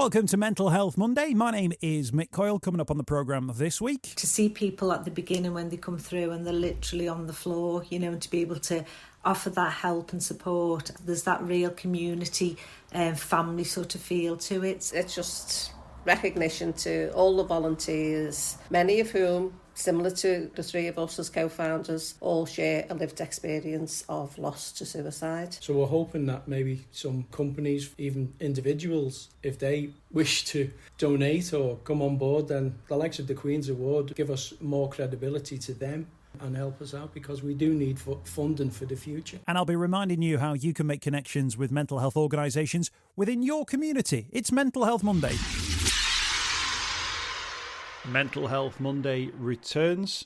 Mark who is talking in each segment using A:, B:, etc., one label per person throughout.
A: Welcome to Mental Health Monday. My name is Mick Coyle. Coming up on the programme this week,
B: to see people at the beginning when they come through and they're literally on the floor, and to be able to offer that help and support. There's that real community family sort of feel to it.
C: It's just recognition to all the volunteers, many of whom, similar to the three of us as co-founders, all share a lived experience of loss to suicide.
D: So we're hoping that maybe some companies, even individuals, if they wish to donate or come on board, then the likes of the Queen's Award give us more credibility to them and help us out, because we do need funding for the future.
A: And I'll be reminding you how you can make connections with mental health organisations within your community. It's Mental Health Monday. Mental Health Monday returns.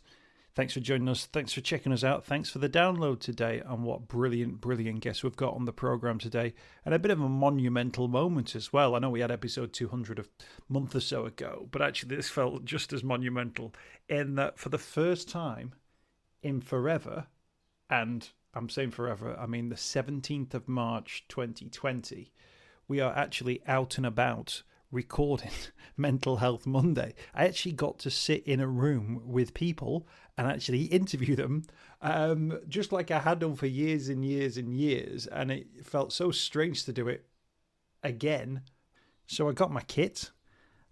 A: Thanks for joining us. Thanks for checking us out. Thanks for the download today, and what brilliant guests we've got on the programme today. And a bit of a monumental moment as well. I know we had episode 200 a month or so ago, but actually this felt just as monumental in that for the first time in forever, and I'm saying forever, I mean the 17th of March 2020, we are actually out and about recording Mental Health Monday. I actually got to sit in a room with people and actually interview them, just like I had done for years and years and years, and it felt so strange to do it again. So I got my kit,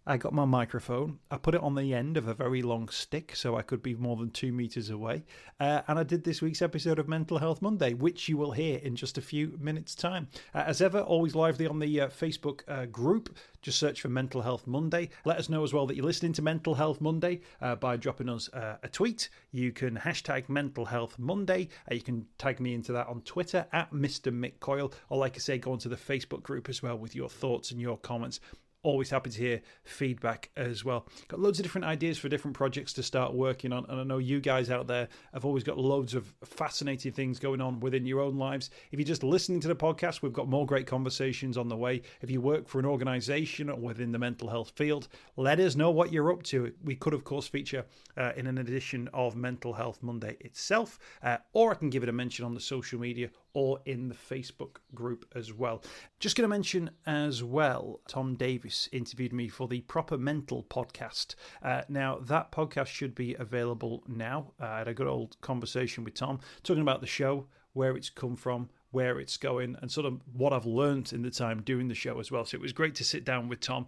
A: I got my microphone, I put it on the end of a very long stick so I could be more than 2 meters away, and I did this week's episode of Mental Health Monday, which you will hear in just a few minutes' time. As ever, always lively on the Facebook group. Just search for Mental Health Monday. Let us know as well that you're listening to Mental Health Monday by dropping us a tweet. You can hashtag Mental Health Monday. You can tag me into that on Twitter at Mr. Mick Coyle, or like I say, go onto the Facebook group as well with your thoughts and your comments. Always happy to hear feedback as well. Got loads of different ideas for different projects to start working on, and I know you guys out there have always got loads of fascinating things going on within your own lives. If you're just listening to the podcast, we've got more great conversations on the way. If you work for an organisation or within the mental health field, let us know what you're up to. We could, of course, feature in an edition of Mental Health Monday itself, or I can give it a mention on the social media or in the Facebook group as well. Just going to mention as well, Tom Davis interviewed me for the Proper Mental podcast. Now, that podcast should be available now. I had a good old conversation with Tom, talking about the show, where it's come from, where it's going, and sort of what I've learned in the time doing the show as well. So it was great to sit down with Tom.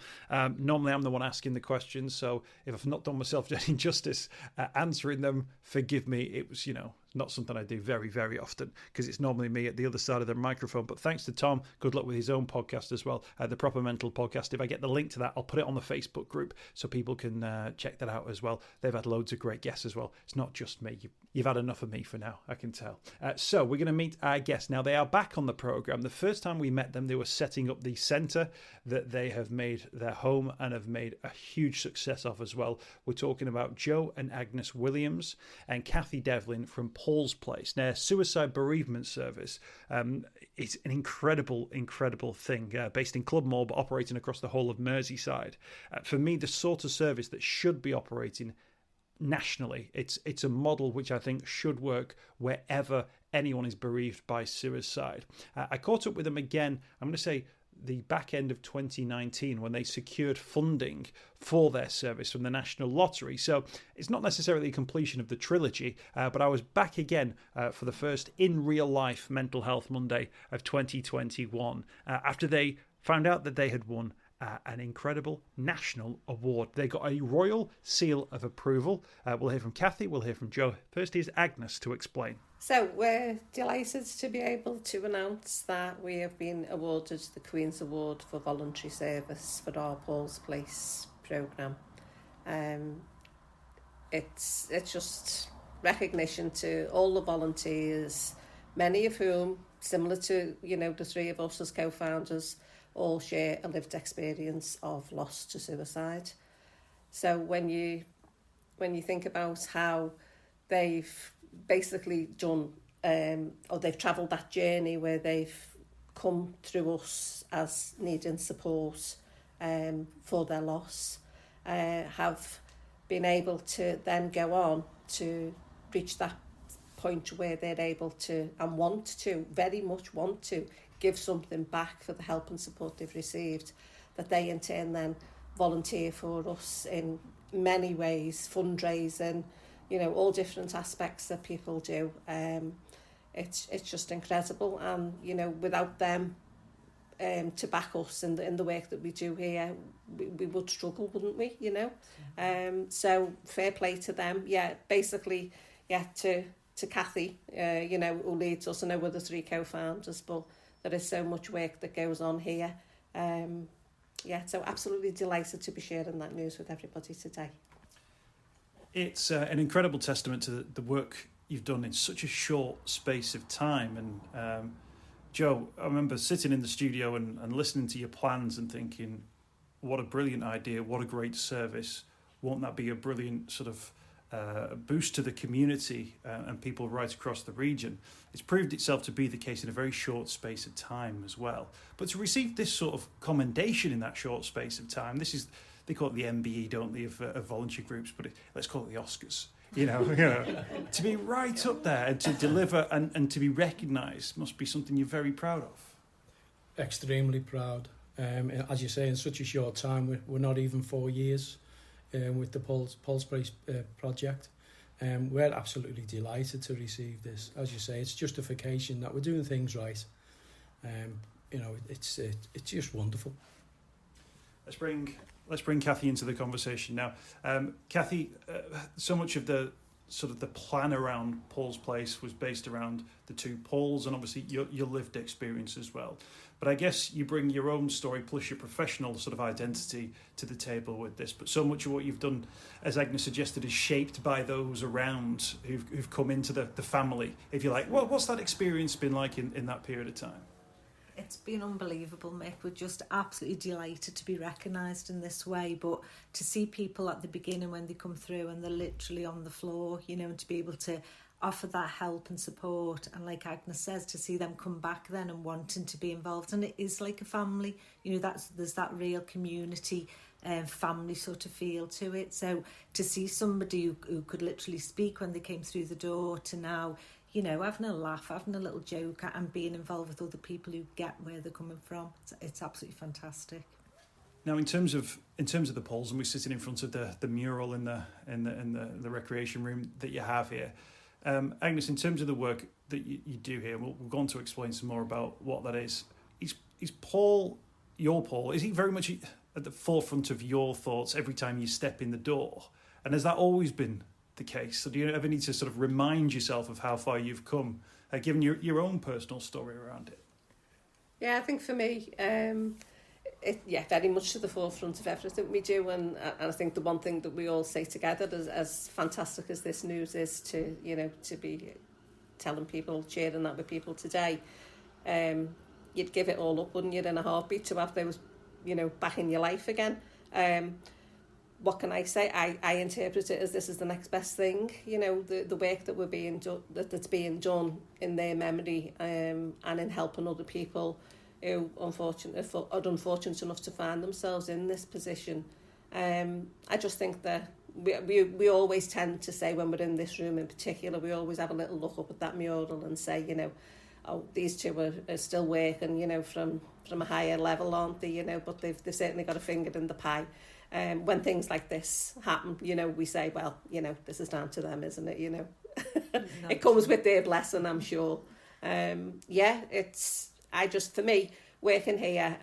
A: Normally I'm the one asking the questions, so if I've not done myself any justice answering them, forgive me. It was, not something I do very, very often, because it's normally me at the other side of the microphone. But thanks to Tom, good luck with his own podcast as well, the Proper Mental podcast. If I get the link to that, I'll put it on the Facebook group so people can check that out as well. They've had loads of great guests as well. It's not just me. You've had enough of me for now, I can tell. So we're going to meet our guests. Now, they are back on the programme. The first time we met them, they were setting up the centre that they have made their home and have made a huge success of as well. We're talking about Joe and Agnes Williams and Kathy Devlin from Paul's Place. Now, Suicide Bereavement Service is an incredible thing, based in Clubmoor but operating across the whole of Merseyside. For me, the sort of service that should be operating nationally. It's a model which I think should work wherever anyone is bereaved by suicide. I caught up with them again, I'm going to say the back end of 2019, when they secured funding for their service from the National Lottery. So it's not necessarily a completion of the trilogy, but I was back again for the first in real life Mental Health Monday of 2021 after they found out that they had won an incredible national award. They got a royal seal of approval. We'll hear from Kathy, we'll hear from Joe. First is Agnes to explain.
C: So we're delighted to be able to announce that we have been awarded the Queen's Award for Voluntary Service for our Paul's Place programme. It's just recognition to all the volunteers, many of whom, similar to the three of us as co-founders, all share a lived experience of loss to suicide. So when you think about how they've basically done, or they've travelled that journey where they've come through us as needing support for their loss, have been able to then go on to reach that point where they're able to, and very much want to, give something back for the help and support they've received. that they in turn then volunteer for us in many ways, fundraising, you know, all different aspects that people do. It's just incredible, and you know, without them to back us in the work that we do here, we would struggle, wouldn't we? You know, so fair play to them. Yeah, basically, yeah, to Kathy, you know, who leads us, and our other 3 co-founders, but there is so much work that goes on here. Yeah, so absolutely delighted to be sharing that news with everybody today.
A: It's an incredible testament to the work you've done in such a short space of time. And Joe, I remember sitting in the studio and listening to your plans and thinking, what a brilliant idea, what a great service. Won't that be a brilliant sort of boost to the community and people right across the region? It's proved itself to be the case in a very short space of time as well. But to receive this sort of commendation in that short space of time, this is, they call it the MBE, don't they, of voluntary groups, but let's call it the Oscars. You know, to be right up there and to deliver and to be recognised must be something you're very proud of.
D: Extremely proud. As you say, in such a short time, we're not even 4 years with the Pulse Place project. We're absolutely delighted to receive this. As you say, it's justification that we're doing things right. You know, it's just wonderful.
A: Let's bring Kathy into the conversation now. Kathy, so much of the plan around Paul's Place was based around the 2 Pauls and obviously your lived experience as well. But I guess you bring your own story plus your professional sort of identity to the table with this. But so much of what you've done, as Agnes suggested, is shaped by those around who've come into the family, if you like. What's that experience been like in that period of time?
B: It's been unbelievable, Mick. We're just absolutely delighted to be recognised in this way. But to see people at the beginning when they come through and they're literally on the floor, you know, and to be able to offer that help and support, and like Agnes says, to see them come back then and wanting to be involved, and it is like a family, you know, there's that real community family sort of feel to it. So to see somebody who could literally speak when they came through the door to now, you know, having a laugh, having a little joke and being involved with other people who get where they're coming from, it's absolutely fantastic.
A: Now, in terms of the polls, and we're sitting in front of the mural in the recreation room that you have here, Agnes, in terms of the work that you do here, we'll go on to explain some more about what that is. Is Paul, your Paul, is he very much at the forefront of your thoughts every time you step in the door? And has that always been the case? So do you ever need to sort of remind yourself of how far you've come, given your own personal story around it?
C: Yeah, I think for me, very much to the forefront of everything we do, and I think the one thing that we all say together, as fantastic as this news is, to be telling people, sharing that with people today, you'd give it all up, wouldn't you, in a heartbeat, to have those, you know, back in your life again. What can I say? I interpret it as this is the next best thing. You know, the work that that's being done in their memory, and in helping other people who are unfortunate enough to find themselves in this position. I just think that we always tend to say, when we're in this room in particular, we always have a little look up at that mural and say, you know, oh, these 2 are still working, you know, from a higher level, aren't they? You know, but they've certainly got a finger in the pie. When things like this happen, you know, we say, well, you know, this is down to them, isn't it? You know, it comes with their blessing, I'm sure. For me, working here,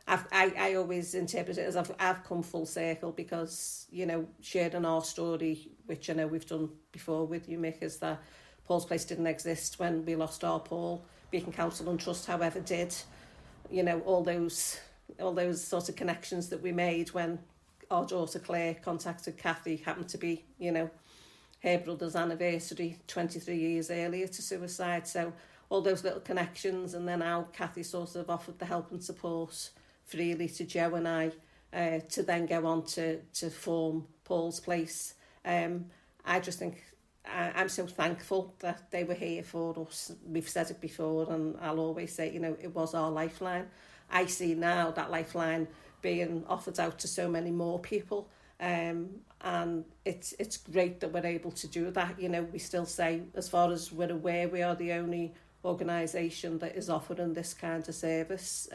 C: I always interpret it as I've come full circle, because, you know, sharing our story, which I know we've done before with you, Mick, is that Paul's Place didn't exist when we lost our Paul. Beacon Council and Trust, however, did. You know, all those sort of connections that we made when our daughter Claire contacted Kathy happened to be, you know, her brother's anniversary 23 years earlier to suicide. So all those little connections, and then how Kathy sort of offered the help and support freely to Joe and I, to then go on to form Paul's Place. I just think I'm so thankful that they were here for us. We've said it before, and I'll always say, you know, it was our lifeline. I see now that lifeline being offered out to so many more people, and it's great that we're able to do that. You know, we still say, as far as we're aware, we are the only organisation that is offering this kind of service.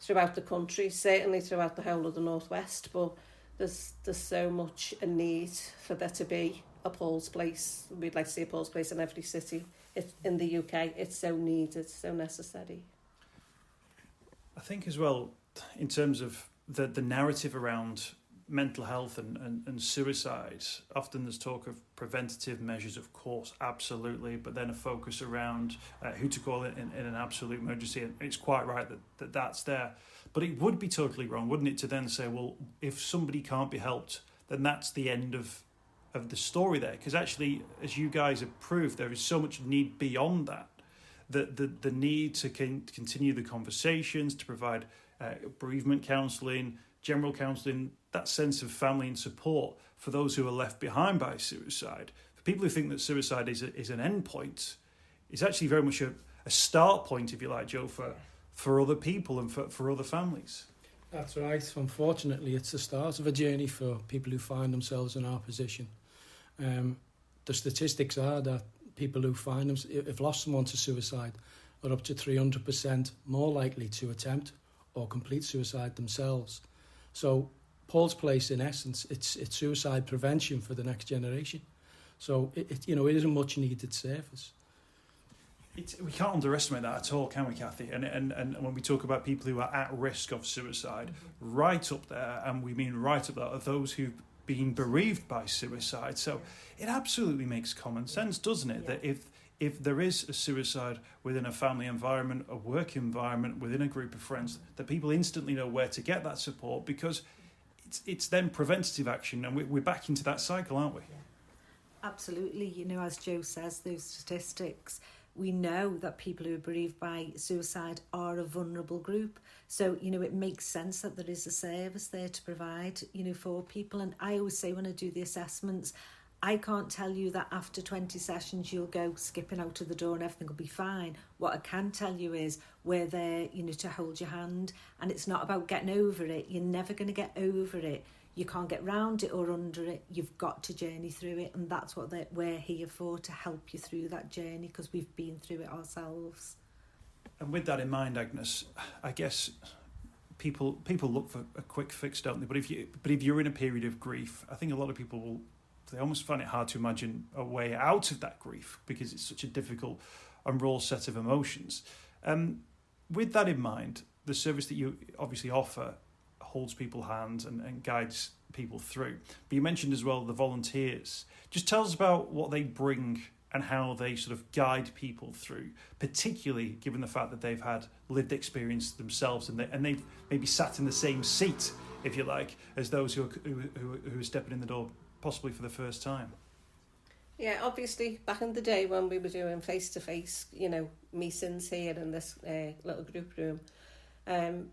C: throughout the country, certainly throughout the whole of the Northwest, but there's so much a need for there to be a Paul's Place. We'd like to see a Paul's Place in every city in the UK. It's so needed, so necessary.
A: I think as well, in terms of the narrative around mental health and suicide, often there's talk of preventative measures, of course, absolutely, but then a focus around who to call it in an absolute emergency. And it's quite right that's there. But it would be totally wrong, wouldn't it, to then say, well, if somebody can't be helped, then that's the end of the story there. Because actually, as you guys have proved, there is so much need beyond that. The need to continue the conversations, to provide bereavement counselling, general counselling, that sense of family and support for those who are left behind by suicide. For people who think that suicide is an end point, it's actually very much a start point, if you like, Joe, for other people and for other families.
D: That's right. Unfortunately, it's the start of a journey for people who find themselves in our position. The statistics are that people who find them, have lost someone to suicide, are up to 300% more likely to attempt or complete suicide themselves. So Paul's Place, in essence, it's suicide prevention for the next generation. So it is a much needed service.
A: We can't underestimate that at all, can we, Kathy? And when we talk about people who are at risk of suicide, right up there, and we mean right up there, are those who've been bereaved by suicide. So it absolutely makes common sense, doesn't it? Yeah. That if there is a suicide within a family environment, a work environment, within a group of friends, that people instantly know where to get that support, because it's then preventative action, and we're back into that cycle, aren't we?
B: Absolutely. As Joe says, those statistics, we know that people who are bereaved by suicide are a vulnerable group. So, it makes sense that there is a service there to provide, for people. And I always say when I do the assessments, I can't tell you that after 20 sessions you'll go skipping out of the door and everything will be fine. What I can tell you is we're there, to hold your hand. And it's not about getting over it. You're never going to get over it. You can't get round it or under it. You've got to journey through it, and that's what we're here for, to help you through that journey, because we've been through it ourselves.
A: And with that in mind, Agnes, I guess people look for a quick fix, don't they? But if you're in a period of grief, I think a lot of people they almost find it hard to imagine a way out of that grief, because it's such a difficult and raw set of emotions. With that in mind, the service that you obviously offer holds people's hands and guides people through. But you mentioned as well the volunteers. Just tell us about what they bring and how they sort of guide people through, particularly given the fact that they've had lived experience themselves and they've maybe sat in the same seat, if you like, as those who are stepping in the door possibly for the first time.
C: Yeah, obviously back in the day when we were doing face-to-face, meetings here in this little group room,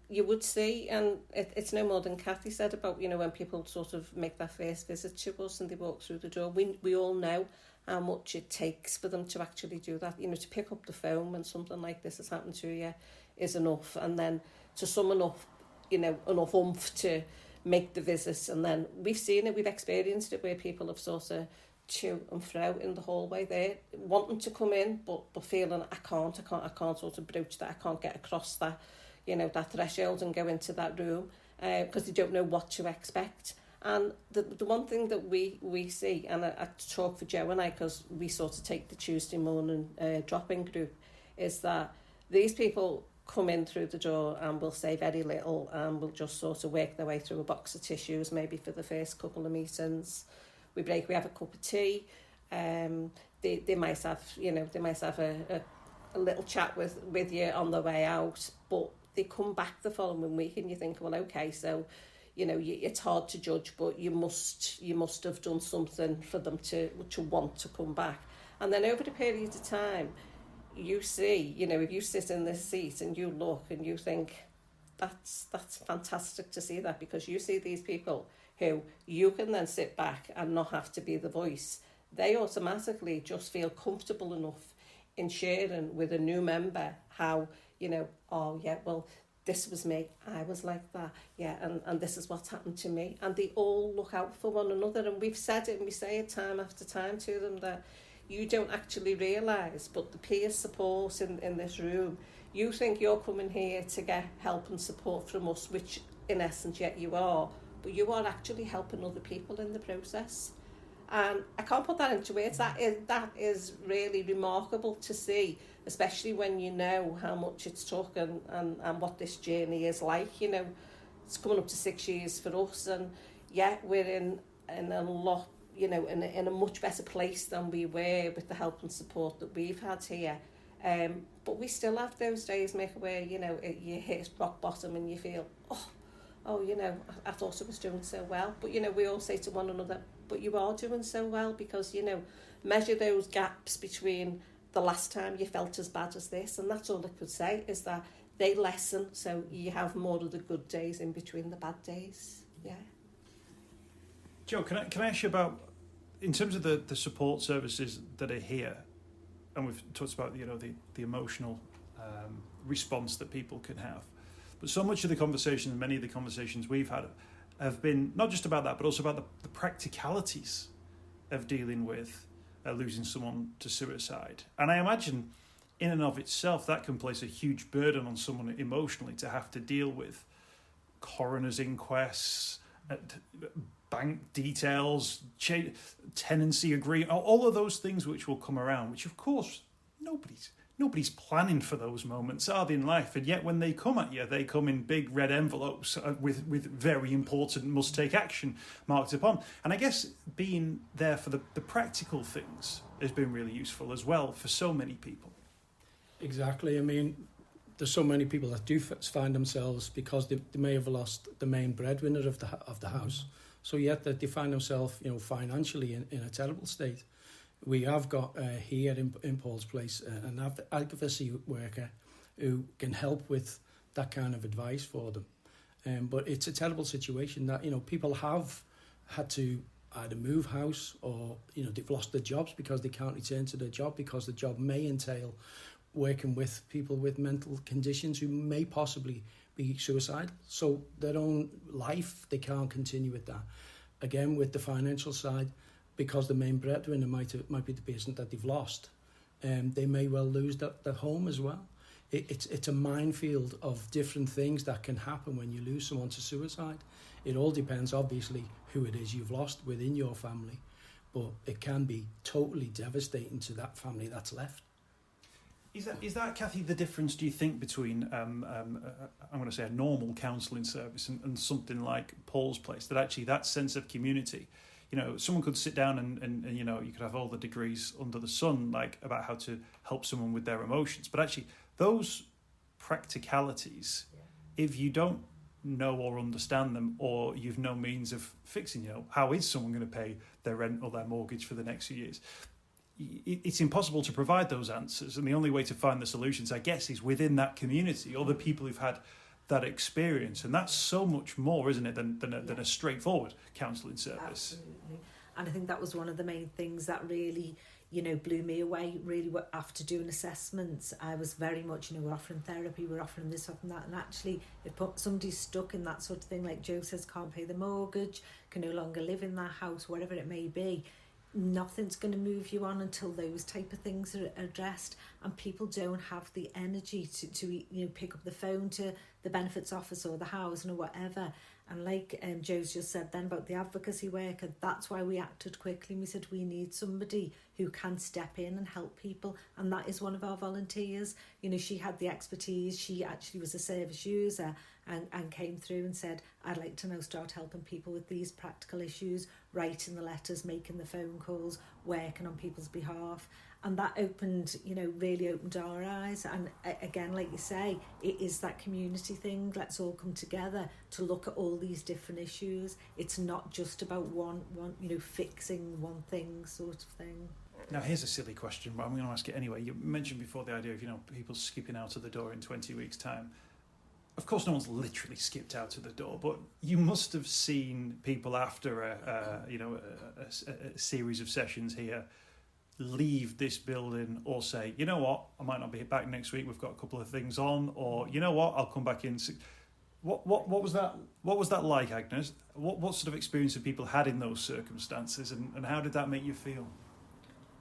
C: you would see, and it's no more than Kathy said about, when people sort of make that first visit to us and they walk through the door, we all know how much it takes for them to actually do that. To pick up the phone when something like this has happened to you is enough, and then to summon up, enough oomph to make the visits. And then we've seen it, we've experienced it, where people have sort of to and fro in the hallway there, wanting to come in, but feeling I can't sort of broach that, I can't get across that, that threshold and go into that room, because they don't know what to expect. And the one thing that we see, and I talk for Joe and I, because we sort of take the Tuesday morning drop-in group, is that these people come in through the door and will say very little, and will just sort of work their way through a box of tissues, maybe for the first couple of meetings. We break, we have a cup of tea. They might have, a little chat with you on the way out, but they come back the following week and you think, well, okay, so, it's hard to judge, but you must have done something for them to want to come back. And then over a period of time, you see, if you sit in this seat and you look and you think, that's fantastic to see that, because you see these people who you can then sit back and not have to be the voice. They automatically just feel comfortable enough in sharing with a new member how, oh yeah, well, this was me, I was like that, yeah, and this is what's happened to me. And they all look out for one another, and we've said it and we say it time after time to them that you don't actually realise, but the peer support in this room, you think you're coming here to get help and support from us, which in essence yet you are, but you are actually helping other people in the process. And I can't put that into words. That is really remarkable to see, especially when you know how much it's took and what this journey is like. You know, it's coming up to 6 years for us, and yet we're in a lot, you know, in a much better place than we were with the help and support that we've had here. But we still have those days, Mick, where, you know, you hit rock bottom and you feel, oh, you know, I thought I was doing so well. But, you know, we all say to one another, but you are doing so well, because, you know, measure those gaps between the last time you felt as bad as this. And that's all I could say, is that they lessen, so you have more of the good days in between the bad days. Yeah.
A: Jo, can I ask you about, in terms of the support services that are here, and we've talked about, you know, the emotional response that people can have, but so much of the conversation, many of the conversations we've had have been not just about that, but also about the practicalities of dealing with losing someone to suicide. And I imagine in and of itself that can place a huge burden on someone emotionally, to have to deal with coroner's inquests, bank details, tenancy agreement, all of those things which will come around, which of course nobody's planning for those moments, are they, in life? And yet when they come at you, they come in big red envelopes with very important must take action marked upon. And I guess being there for the practical things has been really useful as well for so many people.
D: Exactly. I mean, there's so many people that do find themselves, because they may have lost the main breadwinner of the house, so yet that they find themselves, you know, financially in a terrible state. We have got here in Paul's Place an advocacy worker who can help with that kind of advice for them. But it's a terrible situation that, you know, people have had to either move house, or, you know, they've lost their jobs because they can't return to their job, because the job may entail working with people with mental conditions who may possibly be suicidal. So their own life, they can't continue with that. Again, with the financial side, because the main breadwinner might be the person that they've lost, they may well lose their home as well. It's a minefield of different things that can happen when you lose someone to suicide. It all depends, obviously, who it is you've lost within your family, but it can be totally devastating to that family that's left.
A: Is that, Kathy, the difference, do you think, between I'm going to say a normal counselling service and something like Paul's Place? That actually that sense of community, you know, someone could sit down and you know, you could have all the degrees under the sun, like about how to help someone with their emotions, but actually those practicalities, if you don't know or understand them, or you've no means of fixing, you know, how is someone going to pay their rent or their mortgage for the next few years? It's impossible to provide those answers, and the only way to find the solutions, I guess, is within that community or the people who've had that experience. And that's so much more, isn't it, than a straightforward counselling service.
B: Absolutely. And I think that was one of the main things that really, you know, blew me away. Really, after doing assessments, I was very much, you know, we're offering therapy, we're offering this, offering that, and actually if somebody's stuck in that sort of thing, like Jo says, can't pay the mortgage, can no longer live in that house, whatever it may be, nothing's going to move you on until those type of things are addressed. And people don't have the energy to you know, pick up the phone to the benefits office or the housing or whatever. And like Jo's just said then about the advocacy worker, that's why we acted quickly. We said we need somebody who can step in and help people, and that is one of our volunteers. You know, she had the expertise. She actually was a service user and came through and said, I'd like to now start helping people with these practical issues, writing the letters, making the phone calls, working on people's behalf. And that opened, you know, really opened our eyes. And again, like you say, it is that community thing. Let's all come together to look at all these different issues. It's not just about one, you know, fixing one thing sort of thing.
A: Now, here's a silly question, but I'm going to ask it anyway. You mentioned before the idea of, you know, people skipping out of the door in 20 weeks' time. Of course, no one's literally skipped out of the door, but you must have seen people after a series of sessions here leave this building or say, you know what, I might not be back next week, we've got a couple of things on, or you know what, I'll come back in. What was that like, Agnes? What sort of experience have people had in those circumstances, and how did that make you feel?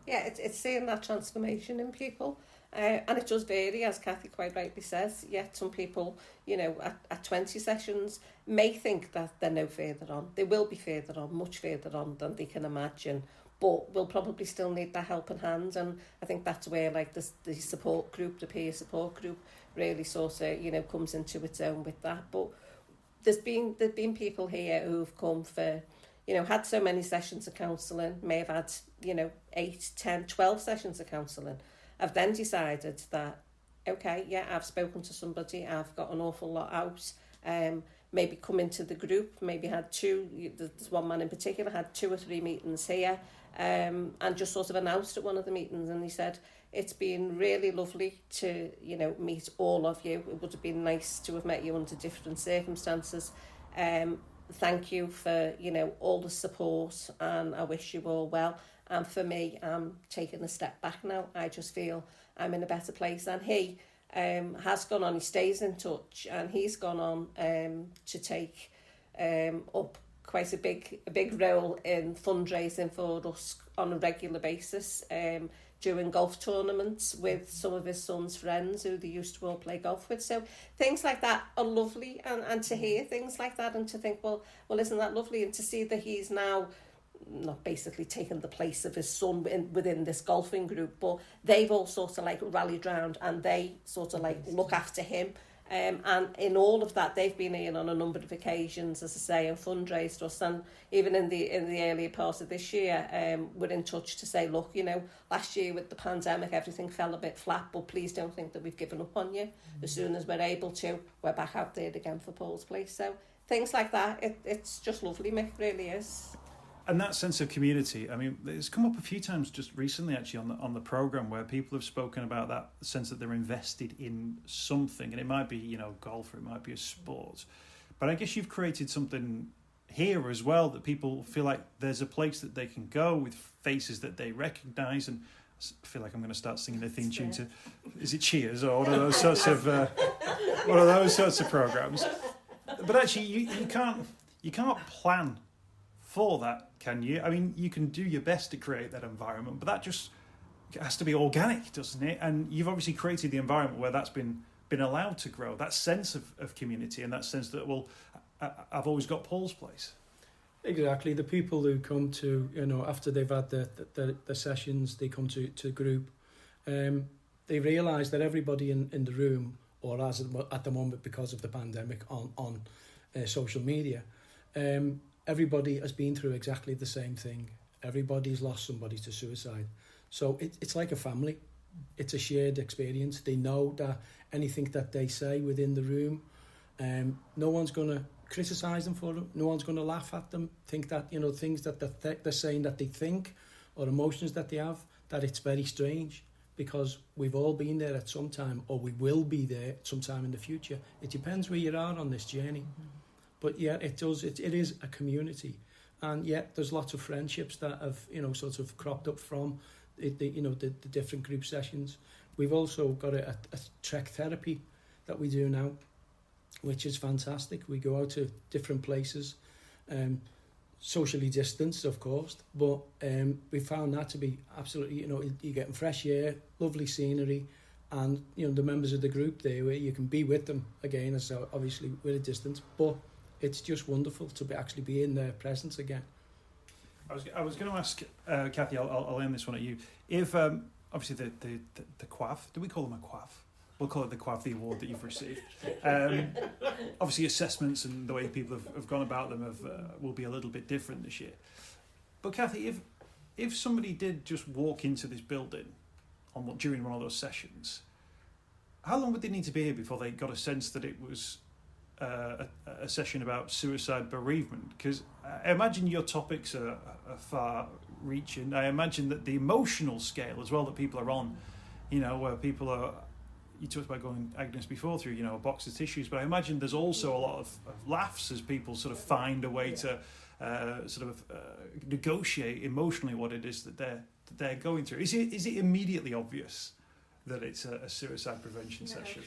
C: Yeah, it's seeing that transformation in people. And it does vary, as Kathy quite rightly says. Yet some people, you know, at 20 sessions may think that they're no further on. They will be further on, much further on than they can imagine, but will probably still need that helping hand. And I think that's where like the support group, the peer support group, really sort of, you know, comes into its own with that. But there's been people here who've come for, you know, had so many sessions of counselling, may have had, you know, 8, 10, 12 sessions of counselling. I've then decided that, okay, yeah, I've spoken to somebody, I've got an awful lot out, maybe come into the group, maybe had 2, there's one man in particular, had 2 or 3 meetings here, and just sort of announced at one of the meetings, and he said, it's been really lovely to, you know, meet all of you. It would have been nice to have met you under different circumstances. Thank you for, you know, all the support, and I wish you all well. And for me, I'm taking a step back now. I just feel I'm in a better place. And he has gone on, he stays in touch, and he's gone on to take up quite a big role in fundraising for us on a regular basis, during golf tournaments with some of his son's friends who they used to all play golf with. So things like that are lovely, and to hear things like that and to think, well, isn't that lovely? And to see that he's now not basically taken the place of his son within this golfing group, but they've all sort of like rallied round and they sort of like look after him. And in all of that, they've been in on a number of occasions, as I say, and fundraised us. And even in the earlier part of this year, we're in touch to say, look, you know, last year with the pandemic, everything fell a bit flat, but please don't think that we've given up on you. As soon as we're able to, we're back out there again for Paul's Place. So things like that, it's just lovely, Mick, really is.
A: And that sense of community, I mean, it's come up a few times just recently, actually, on the programme, where people have spoken about that sense that they're invested in something. And it might be, you know, golf, or it might be a sport. But I guess you've created something here as well, that people feel like there's a place that they can go with faces that they recognise. And I feel like I'm going to start singing a theme tune to, is it Cheers, or one of those sorts of programmes. But actually, you can't plan for that, can you? I mean, you can do your best to create that environment, but that just has to be organic, doesn't it? And you've obviously created the environment where that's been allowed to grow, that sense of community, and that sense that, well, I've always got Paul's Place.
D: Exactly. The people who come to, you know, after they've had the sessions, they come to group, they realise that everybody in the room, or as at the moment because of the pandemic on social media, everybody has been through exactly the same thing. Everybody's lost somebody to suicide. So it's like a family. It's a shared experience. They know that anything that they say within the room, no one's going to criticise them for it. No one's going to laugh at them. Think that, you know, things that they're saying that they think, or emotions that they have, that it's very strange, because we've all been there at some time, or we will be there sometime in the future. It depends where you are on this journey. Mm-hmm. But yeah, it is a community, and yet there's lots of friendships that have, you know, sort of cropped up from the different group sessions. We've also got a trek therapy that we do now, which is fantastic. We go out to different places, socially distanced, of course, but we found that to be absolutely, you know, you're getting fresh air, lovely scenery, and, you know, the members of the group there, where you can be with them again, as obviously with a distance, but it's just wonderful to actually be in their presence again.
A: I was going to ask, Kathy, I'll end this one at you. If obviously the QAF, do we call them a QAF? We'll call it the QAF, the award that you've received. Obviously, assessments and the way people have gone about them will be a little bit different this year. But Kathy, if somebody did just walk into this building during one of those sessions, how long would they need to be here before they got a sense that it was a session about suicide bereavement? Because I imagine your topics are far-reaching. I imagine that the emotional scale as well that people are on, you know, where people are, you talked about going, Agnes, before through, you know, a box of tissues, but I imagine there's also a lot of laughs as people sort of find a way to negotiate emotionally what it is that they're going through. Is it immediately obvious that it's a suicide prevention session?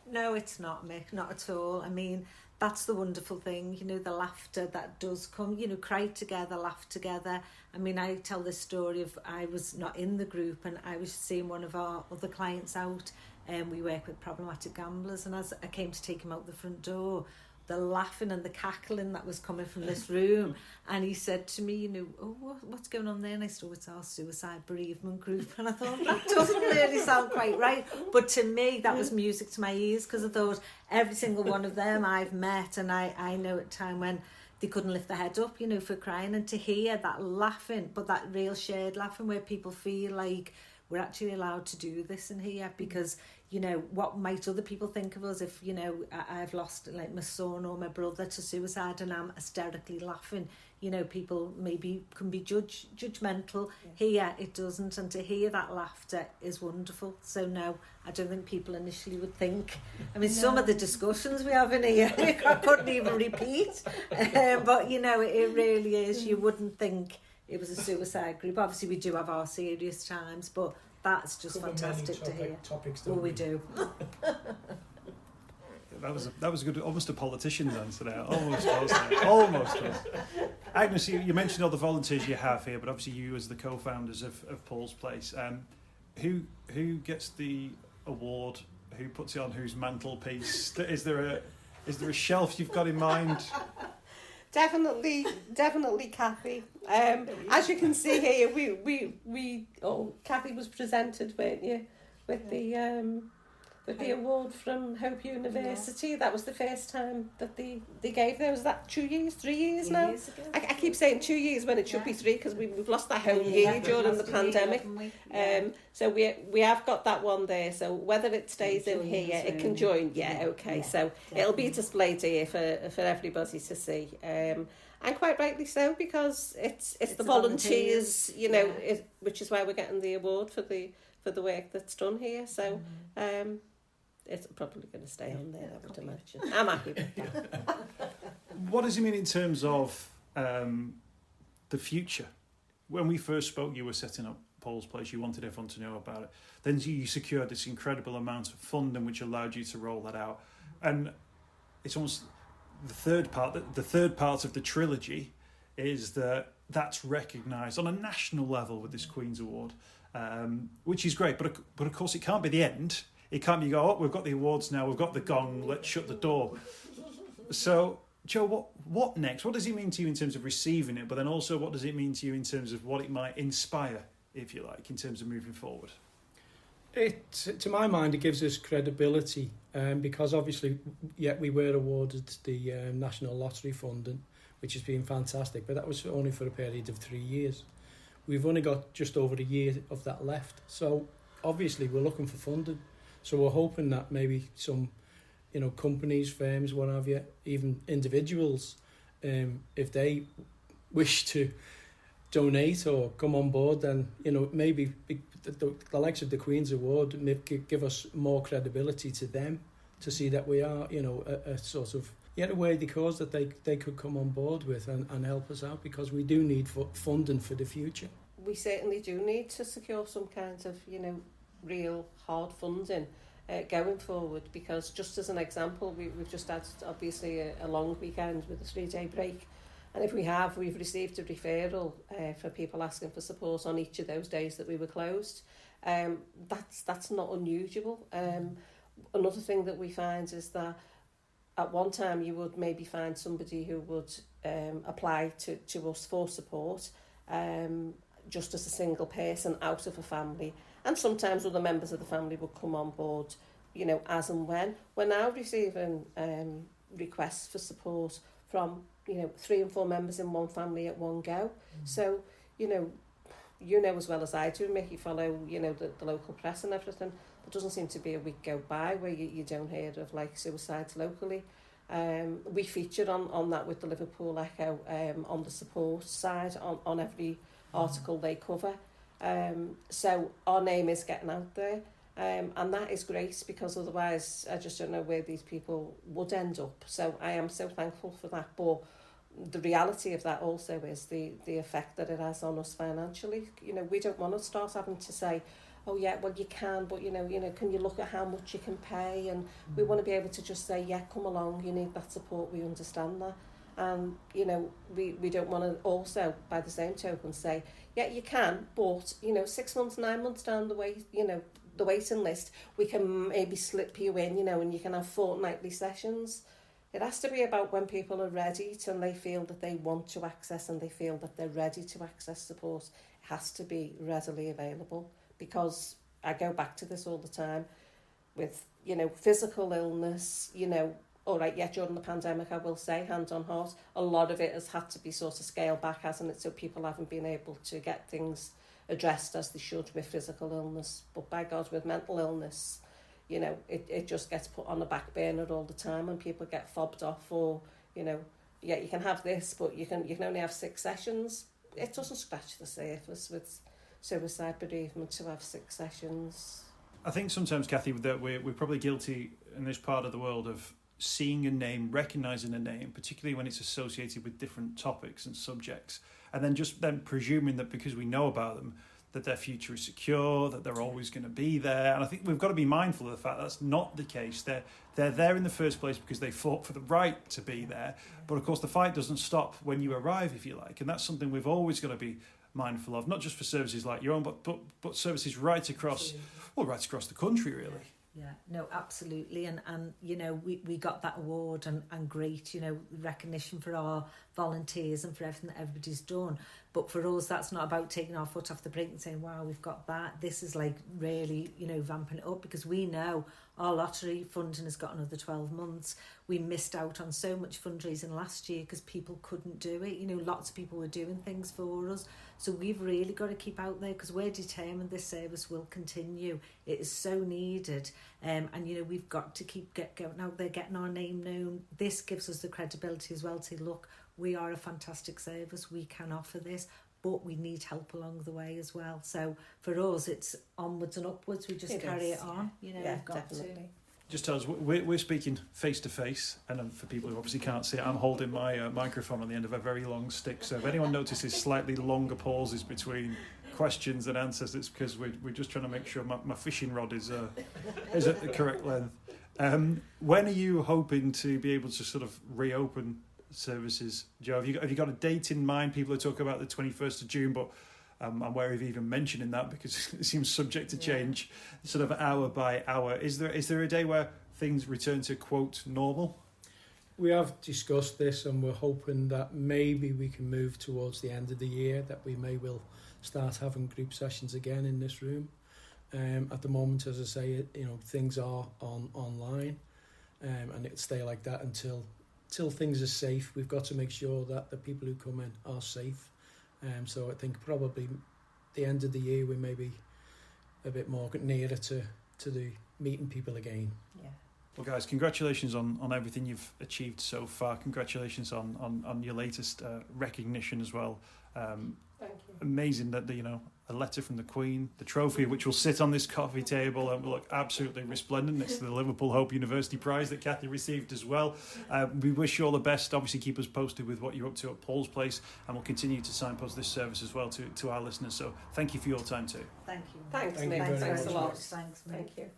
B: No, it's not, Mick, not at all. I mean, that's the wonderful thing, you know, the laughter that does come, you know, cry together, laugh together. I mean, I tell this story of I was not in the group and I was seeing one of our other clients out, and we work with problematic gamblers, and as I came to take him out the front door, the laughing and the cackling that was coming from this room, and he said to me, you know, oh, what's going on there? And I said, oh, it's our suicide bereavement group. And I thought, that doesn't really sound quite right, but to me that was music to my ears, because I thought every single one of them I've met, and I know at a time when they couldn't lift their head up, you know, for crying, and to hear that laughing, but that real shared laughing where people feel like we're actually allowed to do this in here, because, you know, what might other people think of us if, you know, I've lost like my son or my brother to suicide and I'm hysterically laughing, you know, people maybe can be judgmental. Here it doesn't, and to hear that laughter is wonderful. So no, I don't think people initially would think, I mean, some of the discussions we have in here I couldn't even repeat, but you know, it really is, you wouldn't think it was a suicide group. Obviously we do have our serious times, but that's just fantastic to hear.
D: Well,
B: we do.
A: That was good, almost a politician's answer there. Almost was there. Almost was. Agnes, you mentioned all the volunteers you have here, but obviously you as the co-founders of Paul's Place. Who gets the award? Who puts it on whose mantelpiece? Is there a shelf you've got in mind?
C: Definitely Kathy. As you can see here, Kathy was presented, weren't you, with the award from Hope University. Yeah. That was the first time that they gave there. Was that 2 years, 3 years now?
B: Years ago.
C: I keep saying 2 years when it should be 3, because we've lost that whole year during the pandemic. So we have got that one there. So whether it stays in here, it can join. Okay. So it'll be displayed here for everybody to see. And quite rightly so, because it's the volunteers, you know, which is why we're getting the award for the work that's done here. So it's probably going to stay on there, I would imagine. I'm happy with that.
A: What does it mean in terms of the future? When we first spoke, you were setting up Paul's Place, you wanted everyone to know about it. Then you secured this incredible amount of funding which allowed you to roll that out. And it's almost the third part of the trilogy is that's recognised on a national level with this Queen's Award, which is great. But of course it can't be the end. It can't be we've got the awards now, we've got the gong, let's shut the door. So, Joe, what next? What does it mean to you in terms of receiving it? But then also, what does it mean to you in terms of what it might inspire, if you like, in terms of moving forward?
D: To my mind, it gives us credibility, because obviously, we were awarded the National Lottery funding, which has been fantastic, but that was only for a period of 3 years. We've only got just over a year of that left. So obviously we're looking for funding. So we're hoping that maybe some, you know, companies, firms, what have you, even individuals, if they wish to donate or come on board, then, you know, maybe the likes of the Queen's Award give us more credibility to them to see that we are, you know, a sort of, a worthy cause that they could come on board with and help us out, because we do need funding for the future.
C: We certainly do need to secure some kind of, you know, real hard funding going forward, because just as an example, we've just had obviously a long weekend with a 3-day break, and if we've received a referral for people asking for support on each of those days that we were closed. That's not unusual. Another thing that we find is that at one time you would maybe find somebody who would apply to us for support just as a single person out of a family, and sometimes other members of the family would come on board, you know, as and when. We're now receiving requests for support from, you know, 3 and 4 members in one family at one go. So, you know as well as I do, Mick, you follow, you know, the local press and everything. There doesn't seem to be a week go by where you don't hear of like suicides locally. We featured on that with the Liverpool Echo on the support side on every article they cover. So our name is getting out there, and that is great, because otherwise I just don't know where these people would end up. So I am so thankful for that. But the reality of that also is the effect that it has on us financially. You know, we don't want to start having to say, oh yeah, well you can, but you know, can you look at how much you can pay? And we want to be able to just say, yeah, come along, you need that support, we understand that. And you know, we don't want to also, by the same token, say, yeah, you can, but you know, 6 months, 9 months down the way, you know, the waiting list, we can maybe slip you in, you know, and you can have fortnightly sessions. It has to be about when people are ready and they feel that they want to access and they feel that they're ready to access support. It has to be readily available, because I go back to this all the time with, you know, physical illness, you know, all right, yeah, during the pandemic, I will say, hand on heart, a lot of it has had to be sort of scaled back, hasn't it? So people haven't been able to get things addressed as they should with physical illness. But by God, with mental illness, you know, it just gets put on the back burner all the time, and people get fobbed off, or, you know, yeah, you can have this, but you can only have 6 sessions. It doesn't scratch the surface with suicide bereavement to have 6 sessions.
A: I think sometimes, Kathy, that we're probably guilty in this part of the world of seeing a name, recognising a name, particularly when it's associated with different topics and subjects, and then presuming that because we know about them, that their future is secure, that they're always going to be there. And I think we've got to be mindful of the fact that's not the case. They're there in the first place because they fought for the right to be there. But of course, the fight doesn't stop when you arrive, if you like. And that's something we've always got to be mindful of, not just for services like your own, but services right across the country, really.
B: Yeah, no, absolutely. And you know, we got that award and great, you know, recognition for our volunteers and for everything that everybody's done. But for us, that's not about taking our foot off the brake and saying, wow, we've got that. This is like really, you know, vamping it up, because we know our lottery funding has got another 12 months. We missed out on so much fundraising last year because people couldn't do it. You know, lots of people were doing things for us. So we've really got to keep out there, because we're determined this service will continue. It is so needed. And, you know, we've got to keep going out there, getting our name known. This gives us the credibility as well to say, look, we are a fantastic service. We can offer this, but we need help along the way as well. So for us, it's onwards and upwards. We just carry it on. You know, we've got definitely to.
A: Just tell us, we're speaking face to face, and for people who obviously can't see it, I'm holding my microphone on the end of a very long stick. So if anyone notices slightly longer pauses between questions and answers, it's because we're just trying to make sure my fishing rod is at the correct length. When are you hoping to be able to sort of reopen services, Joe? Have you got a date in mind? People are talking about the 21st of June, but I'm wary of even mentioning that because it seems subject to change, sort of hour by hour. Is there a day where things return to, quote, normal?
D: We have discussed this, and we're hoping that maybe we can move towards the end of the year, that we will start having group sessions again in this room. At the moment, as I say, you know, things are online, and it'll stay like that until things are safe. We've got to make sure that the people who come in are safe. So I think probably the end of the year we may be a bit more nearer to the meeting people again. Yeah.
A: Well, guys, congratulations on everything you've achieved so far. Congratulations on your latest recognition as well.
C: Thank you.
A: Amazing that a letter from the Queen, the trophy which will sit on this coffee table and will look absolutely resplendent next to the Liverpool Hope University Prize that Kathy received as well. We wish you all the best. Obviously, keep us posted with what you're up to at Paul's Place, and we'll continue to signpost this service as well to our listeners. So thank you for your time too.
B: Thank you.
C: Thanks,
D: Thank
C: Mick.
D: you very
C: Thanks
D: much.
C: a lot.
B: Thanks, Mick.
C: Thank you.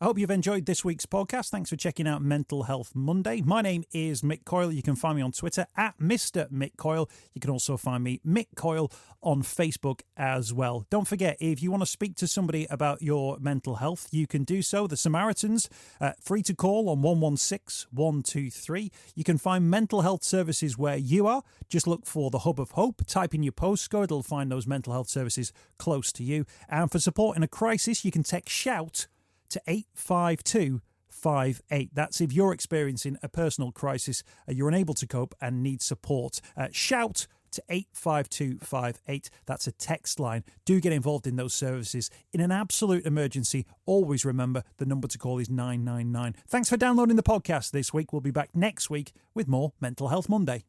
A: I hope you've enjoyed this week's podcast. Thanks for checking out Mental Health Monday. My name is Mick Coyle. You can find me on Twitter at Mr. Mick Coyle. You can also find me, Mick Coyle, on Facebook as well. Don't forget, if you want to speak to somebody about your mental health, you can do so. The Samaritans, free to call on 116 123. You can find mental health services where you are. Just look for the Hub of Hope. Type in your postcode. It'll find those mental health services close to you. And for support in a crisis, you can text SHOUT to 85258. That's if you're experiencing a personal crisis, you're unable to cope and need support. Shout to 85258. That's a text line. Do get involved in those services. In an absolute emergency, always remember the number to call is 999. Thanks for downloading the podcast this week. We'll be back next week with more Mental Health Monday.